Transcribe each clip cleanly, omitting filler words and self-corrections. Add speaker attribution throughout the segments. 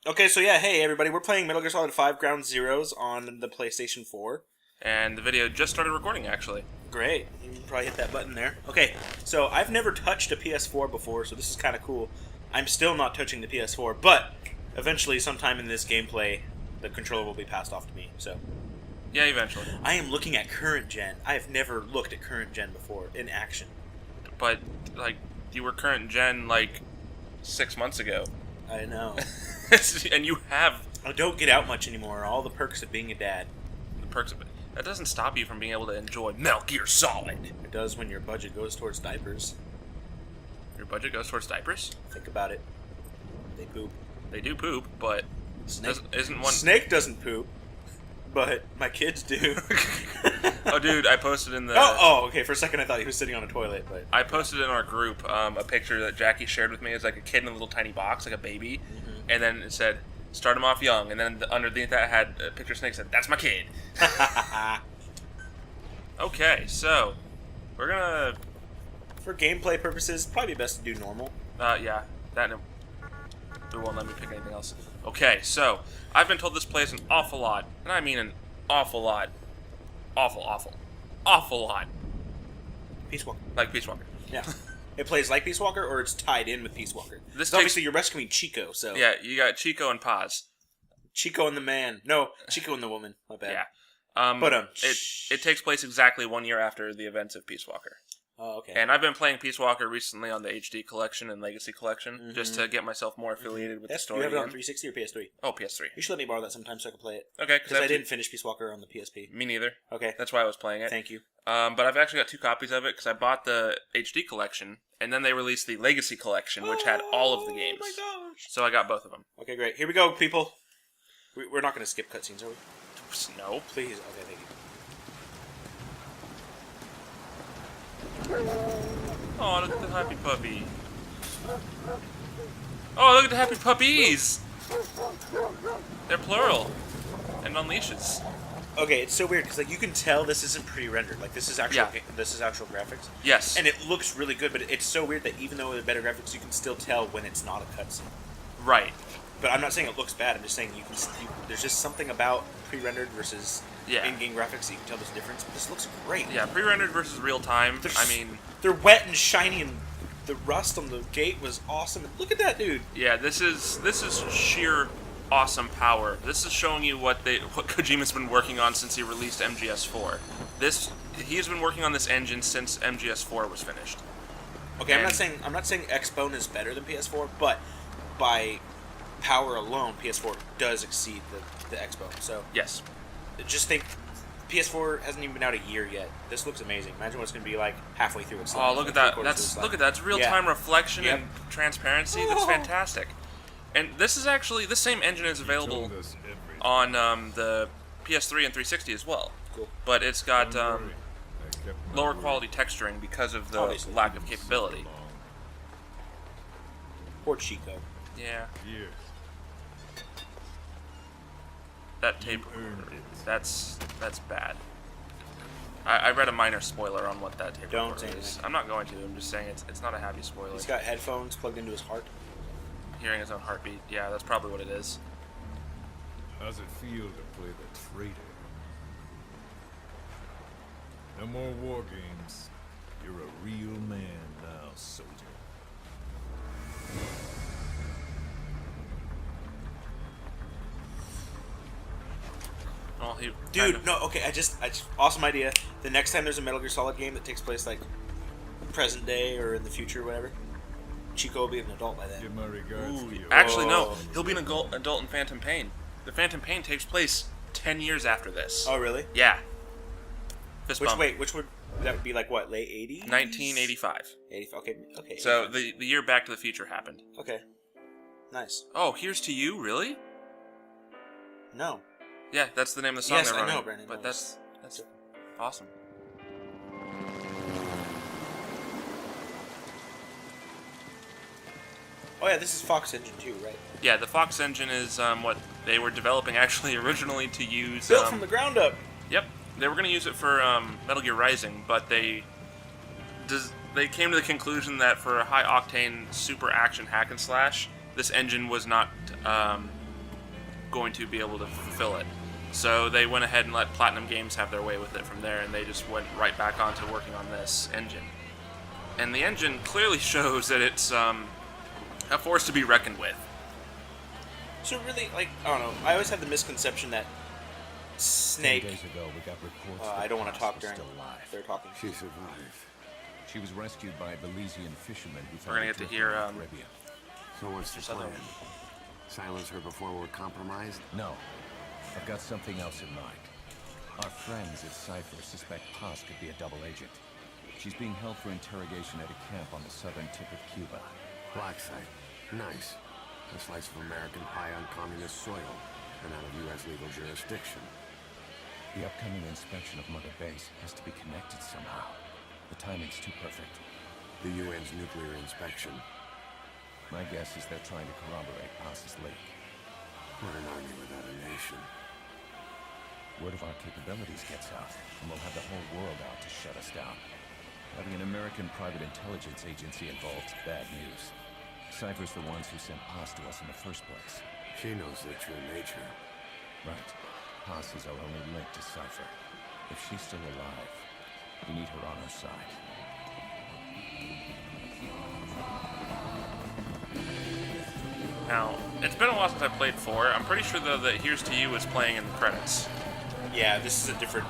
Speaker 1: Okay, so yeah, hey everybody, we're playing Metal Gear Solid 5 Ground Zeroes on the PlayStation 4.
Speaker 2: And the video just started recording, actually.
Speaker 1: Great, you can probably hit that button there. Okay, so I've never touched a PS4 before, so this is kind of cool. I'm still not touching the PS4, but eventually, sometime in this gameplay, the controller will be passed off to me, so...
Speaker 2: Yeah, eventually.
Speaker 1: I am looking at current gen. I have never looked at current gen before, in action.
Speaker 2: But, like, you were current gen, 6 months ago.
Speaker 1: I know.
Speaker 2: And you have...
Speaker 1: I don't get out much anymore, all the perks of being a dad.
Speaker 2: The perks of it. That doesn't stop you from being able to enjoy Metal Gear Solid.
Speaker 1: It does when your budget goes towards diapers.
Speaker 2: Your budget goes towards diapers?
Speaker 1: Think about it. They poop.
Speaker 2: They do poop, but... Isn't one...
Speaker 1: Snake doesn't poop, but my kids do.
Speaker 2: Oh, dude, I posted in the...
Speaker 1: Oh, okay. For a second, I thought he was sitting on a toilet, but...
Speaker 2: I posted in our group a picture that Jackie shared with me. It's like a kid in a little tiny box, like a baby. Mm-hmm. And then it said, start him off young. And then underneath that had a picture of Snake that said, that's my kid. Okay, so... We're gonna...
Speaker 1: For gameplay purposes, probably best to do normal.
Speaker 2: Yeah. That... It won't let me pick anything else. Okay, so... I've been told this plays an awful lot. And I mean an awful lot. Awful lot.
Speaker 1: Peace Walker.
Speaker 2: Like Peace Walker.
Speaker 1: Yeah. It plays like Peace Walker, or it's tied in with Peace Walker. Obviously, you're rescuing Chico, so...
Speaker 2: Yeah, you got Chico and Paz.
Speaker 1: Chico and the man. No, Chico and the woman. My bad.
Speaker 2: Yeah.
Speaker 1: But,
Speaker 2: it takes place exactly 1 year after the events of Peace Walker.
Speaker 1: Oh, okay.
Speaker 2: And I've been playing Peace Walker recently on the HD Collection and Legacy Collection, just to get myself more affiliated with the story.
Speaker 1: You have it on
Speaker 2: again.
Speaker 1: 360 or PS3?
Speaker 2: Oh, PS3.
Speaker 1: You should let me borrow that sometime so I can play it.
Speaker 2: Okay.
Speaker 1: Because I didn't finish Peace Walker on the PSP.
Speaker 2: Me neither.
Speaker 1: Okay.
Speaker 2: That's why I was playing it.
Speaker 1: Thank you.
Speaker 2: But I've actually got 2 copies of it, because I bought the HD Collection, and then they released the Legacy Collection, which had all of the games.
Speaker 1: Oh my gosh.
Speaker 2: So I got both of them.
Speaker 1: Okay, great. Here we go, people. We're not going to skip cutscenes, are we?
Speaker 2: No.
Speaker 1: Please. Okay, thank you.
Speaker 2: Oh, look at the happy puppy. Oh, look at the happy puppies! They're plural. And on leashes.
Speaker 1: Okay, it's so weird, because you can tell this isn't pre-rendered. This is actual this is actual graphics.
Speaker 2: Yes.
Speaker 1: And it looks really good, but it's so weird that even though they're better graphics, you can still tell when it's not a cutscene.
Speaker 2: Right.
Speaker 1: But I'm not saying it looks bad, I'm just saying there's just something about pre-rendered versus in-game graphics that you can tell there's a difference. But this looks great.
Speaker 2: Yeah, pre-rendered versus real-time,
Speaker 1: They're wet and shiny, and the rust on the gate was awesome. Look at that, dude!
Speaker 2: Yeah, this is sheer awesome power. This is showing you what Kojima's been working on since he released MGS4. He's been working on this engine since MGS4 was finished.
Speaker 1: Okay, I'm not saying Xbone is better than PS4, but by power alone, PS4 does exceed the Xbone. So
Speaker 2: yes,
Speaker 1: just think, PS4 hasn't even been out a year yet. This looks amazing. Imagine what it's going to be like halfway through its life.
Speaker 2: Oh, look at that! Look at that! It's real-time reflection and transparency. That's fantastic. And this same engine is available on the PS3 and 360 as well.
Speaker 1: Cool.
Speaker 2: But it's got lower quality texturing because of the lack of capability.
Speaker 1: Poor Chico.
Speaker 2: Yeah. That tape that's bad. I read a minor spoiler on what that tape recorder is. I'm not going to. I'm just saying it's not a happy spoiler.
Speaker 1: He's got headphones plugged into his heart.
Speaker 2: Hearing his own heartbeat. Yeah, that's probably what it is.
Speaker 3: How's it feel to play the traitor? No more war games. You're a real man now, soldier.
Speaker 2: Well,
Speaker 1: dude, no, okay, I just awesome idea. The next time there's a Metal Gear Solid game that takes place present day or in the future or whatever, Chico will be an adult by then.
Speaker 3: Give my regards to you.
Speaker 2: Actually, no. He'll be an adult in Phantom Pain. The Phantom Pain takes place 10 years after this.
Speaker 1: Oh, really?
Speaker 2: Yeah.
Speaker 1: Which would that would be what, late 80s?
Speaker 2: 1985.
Speaker 1: 85, okay.
Speaker 2: So the year Back to the Future happened.
Speaker 1: Okay. Nice.
Speaker 2: Oh, Here's to You, really?
Speaker 1: No.
Speaker 2: Yeah, that's the name of the song they're running.
Speaker 1: I know, Brandon.
Speaker 2: But that's awesome.
Speaker 1: Oh yeah, this is Fox Engine too, right?
Speaker 2: Yeah, the Fox Engine is what they were developing actually originally to use.
Speaker 1: Built from the ground up.
Speaker 2: Yep, they were going to use it for Metal Gear Rising, but they came to the conclusion that for a high octane super action hack and slash, this engine was not going to be able to fulfill it. So they went ahead and let Platinum Games have their way with it from there, and they just went right back onto working on this engine. And the engine clearly shows that it's a force to be reckoned with.
Speaker 1: So really, like, I don't know. I always have the misconception that Snake.
Speaker 3: 10 days ago, we got reports
Speaker 1: I
Speaker 3: that
Speaker 1: don't want to
Speaker 3: Haas
Speaker 1: talk
Speaker 3: was
Speaker 1: during
Speaker 3: still alive.
Speaker 1: they're talking.
Speaker 4: She survived.
Speaker 3: She was rescued by a Belizean fisherman who
Speaker 2: We're gonna get to hear,
Speaker 3: in the Caribbean.
Speaker 4: So what's the plan? Silence her before we're compromised?
Speaker 3: No, I've got something else in mind. Our friends at Cypher suspect Haas could be a double agent. She's being held for interrogation at a camp on the southern tip of Cuba.
Speaker 4: Black site. Nice. A slice of American pie on communist soil and out of U.S. legal jurisdiction.
Speaker 3: The upcoming inspection of Mother Base has to be connected somehow. The timing's too perfect.
Speaker 4: The UN's nuclear inspection.
Speaker 3: My guess is they're trying to corroborate Haas's leak.
Speaker 4: We're an army without a nation.
Speaker 3: Word of our capabilities gets out, and we'll have the whole world out to shut us down. Having an American private intelligence agency involved is bad news. Cypher's the ones who sent Haas to us in the first place.
Speaker 4: She knows their true nature.
Speaker 3: Right. Haas is our only link to Cypher. If she's still alive, we need her on our side.
Speaker 2: Now, it's been a while since I played 4. I'm pretty sure, though, that Here's to You is playing in the credits.
Speaker 1: Yeah, this is a different.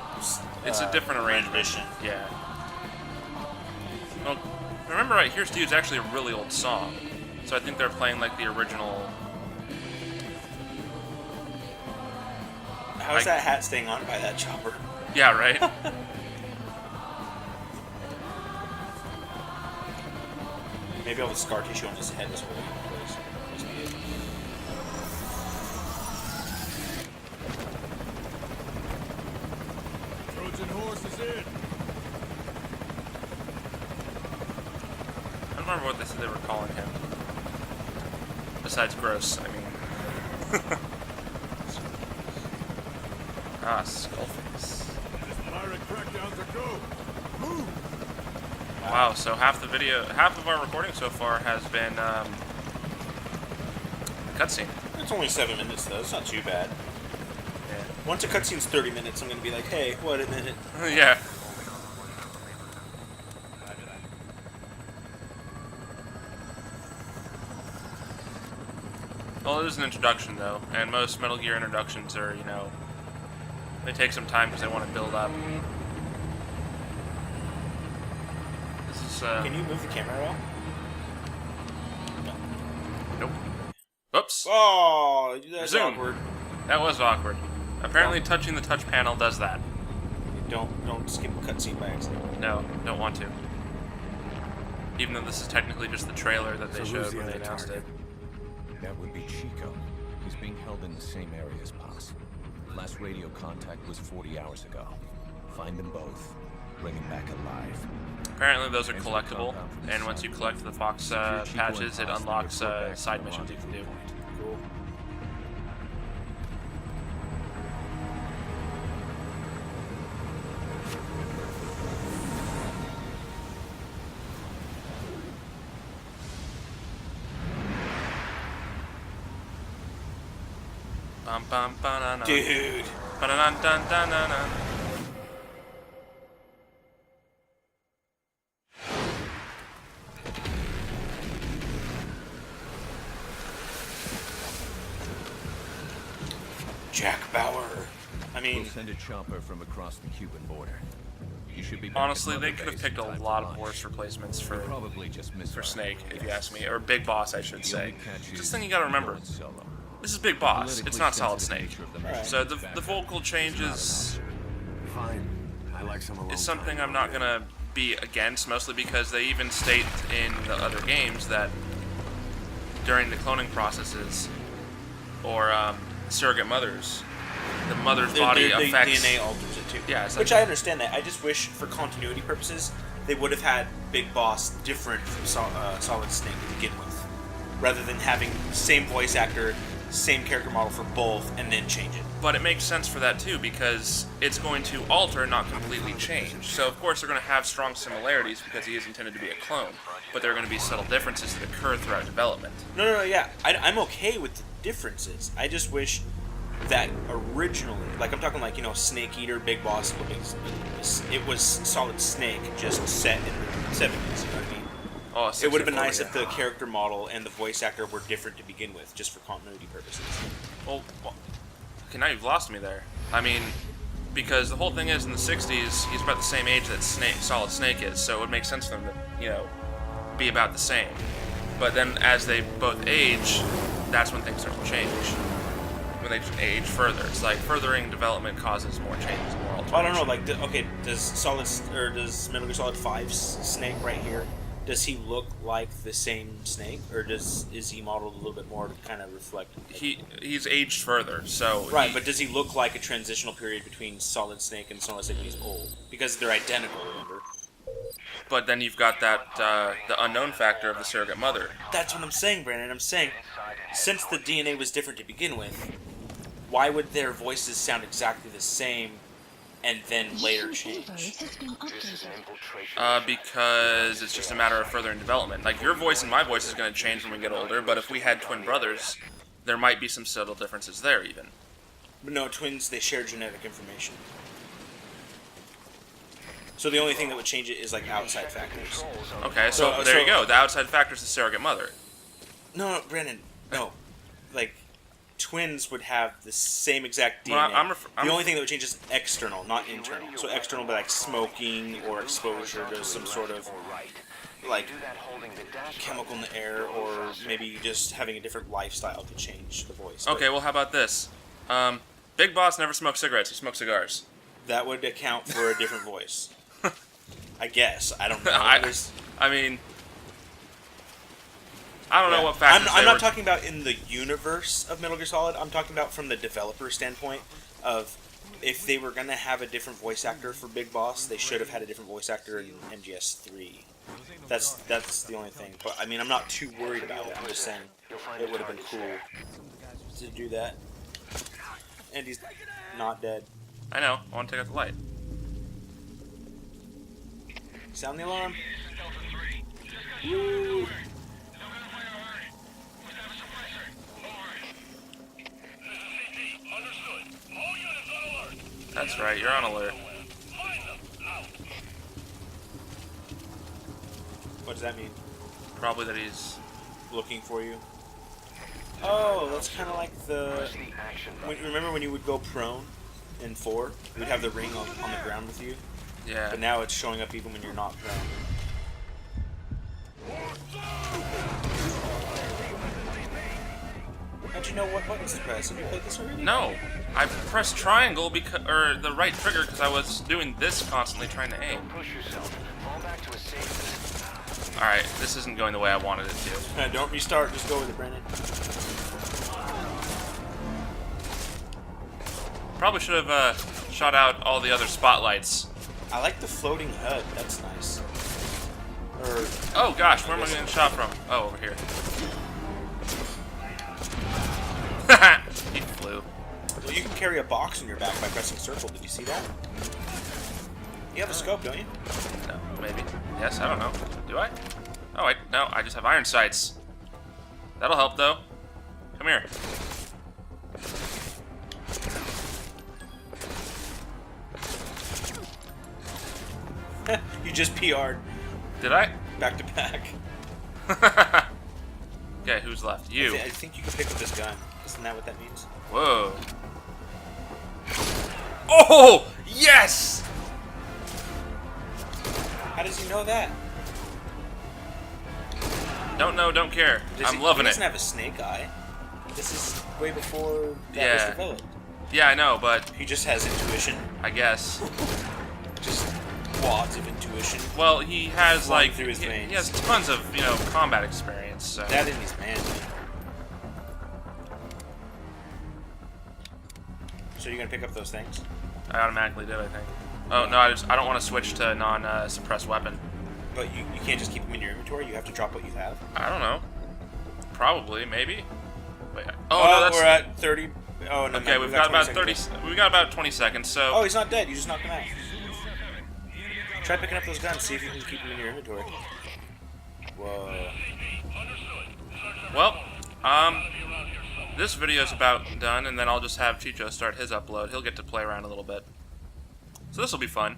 Speaker 2: It's a different arrangement.
Speaker 1: rendition.
Speaker 2: Yeah. Well, if I remember right, Here's to You is actually a really old song. So I think they're playing, like, the original...
Speaker 1: How's that hat staying on by that chopper?
Speaker 2: Yeah, right?
Speaker 1: Maybe all the scar tissue on his head is holding it in place. Must be it.
Speaker 3: Trojan horse is in!
Speaker 2: I don't remember what they said they were calling him. Besides gross, I mean... Skullface.
Speaker 3: Pirate crackdown to go! Move!
Speaker 2: Wow, so half of our recording so far has been, cutscene.
Speaker 1: It's only 7 minutes though. It's not too bad.
Speaker 2: Yeah.
Speaker 1: Once a cutscene's 30 minutes, I'm gonna be like, hey, what a minute.
Speaker 2: Yeah. Well, it is an introduction, though, and most Metal Gear introductions are, you know, they take some time because they want to build up. This is,
Speaker 1: Can you move the camera at all?
Speaker 2: Nope. Oops.
Speaker 1: Oh, that's
Speaker 2: Zoom.
Speaker 1: awkward.
Speaker 2: That was awkward. Apparently touching the touch panel does that.
Speaker 1: Don't skip a cutscene by accident.
Speaker 2: No, don't want to. Even though this is technically just the trailer that they
Speaker 4: So who's
Speaker 2: showed
Speaker 4: the
Speaker 2: when they
Speaker 4: other
Speaker 2: announced
Speaker 4: target?
Speaker 2: it.
Speaker 3: That would be Chico. He's being held in the same area as Paz. Last radio contact was 40 hours ago. Find them both. Bring him back alive.
Speaker 2: Apparently those are collectible, and once you collect the Fox patches, it unlocks side missions you can do.
Speaker 1: Cool.
Speaker 2: Bum bum ba-na-na.
Speaker 1: Dude.
Speaker 2: Ba-da-dun-dun-dun-dun-dun.
Speaker 1: Jack Bauer. I mean,
Speaker 3: We'll send a chopper from across the Cuban border. You should be back
Speaker 2: Honestly,
Speaker 3: at
Speaker 2: they
Speaker 3: Mother
Speaker 2: could have
Speaker 3: Base
Speaker 2: picked
Speaker 3: in
Speaker 2: a
Speaker 3: time
Speaker 2: lot
Speaker 3: for
Speaker 2: of
Speaker 3: lunch.
Speaker 2: worse replacements
Speaker 3: We
Speaker 2: for
Speaker 3: probably just missed our
Speaker 2: Snake, if you
Speaker 3: guess.
Speaker 2: ask me, or Big Boss, I should
Speaker 3: The
Speaker 2: say.
Speaker 3: only catch
Speaker 2: Just
Speaker 3: is
Speaker 2: thing you gotta remember,
Speaker 3: going solo.
Speaker 2: this is Big Boss. It's
Speaker 3: Politically
Speaker 2: not Solid
Speaker 3: sensitive
Speaker 2: Snake.
Speaker 3: nature of the mission
Speaker 2: So
Speaker 3: is
Speaker 2: the
Speaker 3: back
Speaker 2: vocal changes
Speaker 4: Fine. I like some alone
Speaker 2: is something
Speaker 4: time
Speaker 2: I'm not
Speaker 4: around
Speaker 2: gonna be against, mostly because they even state in the other games that during the cloning processes or surrogate mothers, the mother's body
Speaker 1: the
Speaker 2: affects.
Speaker 1: DNA alters it too.
Speaker 2: Yeah, it's
Speaker 1: which
Speaker 2: like-
Speaker 1: I understand that. I just wish, for continuity purposes, they would have had Big Boss different from Solid Snake to begin with, rather than having same voice actor, same character model for both, and then change it.
Speaker 2: But it makes sense for that too, because it's going to alter, not completely change. So of course they're going to have strong similarities because he is intended to be a clone, but there are going to be subtle differences that occur throughout development.
Speaker 1: No, yeah. I'm okay with the differences. I just wish that originally, like I'm talking like, Snake Eater, Big Boss, it was Solid Snake just set in the 70s, you know what I mean?
Speaker 2: Oh,
Speaker 1: It would have been
Speaker 2: 64,
Speaker 1: nice
Speaker 2: yeah.
Speaker 1: if the character model and the voice actor were different to begin with, just for continuity purposes.
Speaker 2: Well, okay, now you've lost me there. I mean, because the whole thing is in the 60s, he's about the same age that Solid Snake is, so it would make sense for them to, be about the same. But then as they both age, that's when things start to change. When they age further. It's like furthering development causes more changes, more alterations.
Speaker 1: I don't know, like, does Metal Gear Solid 5's Snake right here, does he look like the same Snake, or is he modeled a little bit more to kind of reflect?
Speaker 2: He's aged further, so
Speaker 1: Right, but does he look like a transitional period between Solid Snake and Solid Snake when he's old? Because they're identical, remember?
Speaker 2: But then you've got that the unknown factor of the surrogate mother.
Speaker 1: That's what I'm saying, Brandon. I'm saying, since the DNA was different to begin with, why would their voices sound exactly the same and then later change?
Speaker 2: Because it's just a matter of furthering development. Like, your voice and my voice is going to change when we get older, but if we had twin brothers, there might be some subtle differences there, even.
Speaker 1: But no, twins, they share genetic information. So the only thing that would change it is, like, outside factors.
Speaker 2: Okay, so there you go. The outside factor is the surrogate mother.
Speaker 1: No, Brandon, no. Like, twins would have the same exact DNA.
Speaker 2: Well,
Speaker 1: the only thing that would change is external, not internal. So external would be like smoking or exposure to some sort of like chemical in the air, or maybe just having a different lifestyle could change the voice.
Speaker 2: Okay, well, how about this? Big Boss never smoked cigarettes. He smoked cigars.
Speaker 1: That would account for a different voice. I guess. I don't know.
Speaker 2: I mean, I don't know what factors
Speaker 1: I'm not talking about in the universe of Metal Gear Solid. I'm talking about from the developer standpoint of if they were going to have a different voice actor for Big Boss, they should have had a different voice actor in MGS3. That's the only thing. But I mean, I'm not too worried about it. I'm just saying it would have been cool to do that. And he's not dead.
Speaker 2: I know. I want to take out the light.
Speaker 1: Sound the alarm. Woo!
Speaker 2: That's right, you're on alert.
Speaker 1: What does that mean?
Speaker 2: Probably that he's...
Speaker 1: Looking for you. Oh, that's kind of like the... remember when you would go prone in 4? You'd have the ring on the ground with you?
Speaker 2: Yeah.
Speaker 1: But now it's showing up even when you're not prone. How'd you know what buttons to press? Have you played this already?
Speaker 2: No. I pressed triangle or the right trigger because I was doing this constantly trying to aim. Alright, this isn't going the way I wanted it to.
Speaker 1: Don't restart, just go with it, Brandon.
Speaker 2: Probably should have shot out all the other spotlights.
Speaker 1: I like the floating HUD, that's nice.
Speaker 2: Oh gosh, where am I getting shot from? Oh, over here. He flew.
Speaker 1: Well, you can carry a box on your back by pressing circle. Did you see that? You have a scope, don't you?
Speaker 2: No, maybe. Yes, I don't know. Do I? Oh, no, I just have iron sights. That'll help, though. Come here.
Speaker 1: You just PR'd
Speaker 2: Did I?
Speaker 1: back to back.
Speaker 2: Okay, who's left? You.
Speaker 1: I think you can pick up this gun. Isn't that what that means?
Speaker 2: Whoa. Oh! Yes!
Speaker 1: How does he know that?
Speaker 2: Don't know, don't care. I'm loving
Speaker 1: he
Speaker 2: it.
Speaker 1: doesn't have a snake eye. This is way before that was developed.
Speaker 2: Yeah, I know, but
Speaker 1: He just has intuition.
Speaker 2: I guess.
Speaker 1: Just wads of intuition.
Speaker 2: Well, he has
Speaker 1: Flowing
Speaker 2: like
Speaker 1: through his
Speaker 2: he
Speaker 1: veins.
Speaker 2: has tons of combat experience. So.
Speaker 1: That in his man. So you're gonna pick up those things?
Speaker 2: I automatically did, I think. Oh no, I don't want to switch to non-suppressed weapon.
Speaker 1: But you can't just keep them in your inventory. You have to drop what you have.
Speaker 2: I don't know. Probably, maybe. Wait. Oh no, that's.
Speaker 1: We're at 30. Oh no.
Speaker 2: Okay,
Speaker 1: no,
Speaker 2: we've got about 30.
Speaker 1: seconds.
Speaker 2: We got about 20 seconds. So.
Speaker 1: Oh, he's not dead. You just knocked him out. Try picking up those guns. See if you can keep them in your inventory. Whoa.
Speaker 2: Well, This video's about done, and then I'll just have Chicho start his upload. He'll get to play around a little bit. So this will be fun.